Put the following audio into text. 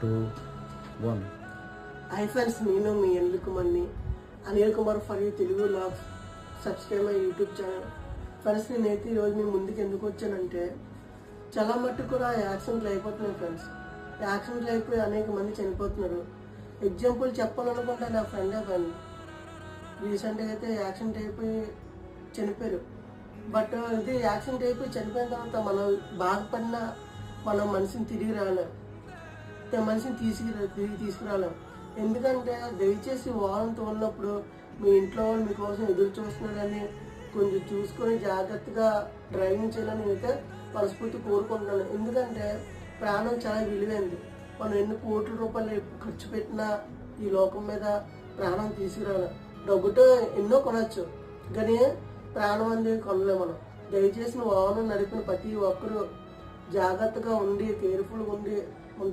2, 1. Hi friends, నేను మీ అనిల్ కుమార్ని. Anil Kumar for you Telugu vlogs. Subscribe my YouTube channel. Friends, నేనైతే ఈరోజు మీ ముందుకు ఎందుకు వచ్చానంటే, చాలా మట్టుకు కూడా యాక్సిడెంట్లు అయిపోతున్నాయి ఫ్రెండ్స్. యాక్సిడెంట్లు అయిపోయి అనేక మంది చనిపోతున్నారు. ఎగ్జాంపుల్ చెప్పాలనుకుంటే నా ఫ్రెండ్ రీసెంట్గా అయితే యాక్సిడెంట్ అయిపోయి చనిపోయారు. బట్ ఇది యాక్సిడెంట్ అయిపోయి చనిపోయిన తర్వాత మనం బాధపడిన మనం మనిషిని తిరిగి రాలేం, మనిషిని తిరిగి తీసుకురాలేం. ఎందుకంటే దయచేసి వాహనం తోలినప్పుడు మీ ఇంట్లో వాళ్ళు మీకోసం ఎదురు చూస్తున్నారని కొంచెం చూసుకొని జాగ్రత్తగా డ్రైవింగ్ చేయాలని నేనైతే మనస్ఫూర్తి కోరుకుంటున్నాను. ఎందుకంటే ప్రాణం చాలా విలువైంది. మనం ఎన్ని కోట్ల రూపాయలు ఖర్చు పెట్టినా ఈ లోకం మీద ప్రాణం తీసుకురాలి. డబ్బుతో ఎన్నో కొనవచ్చు, కానీ ప్రాణం అనేది కొనలేము మనం. దయచేసి వాహనం నడిపిన ప్రతి ఒక్కరూ జాగ్రత్తగా ఉండి, కేర్ఫుల్గా ఉండి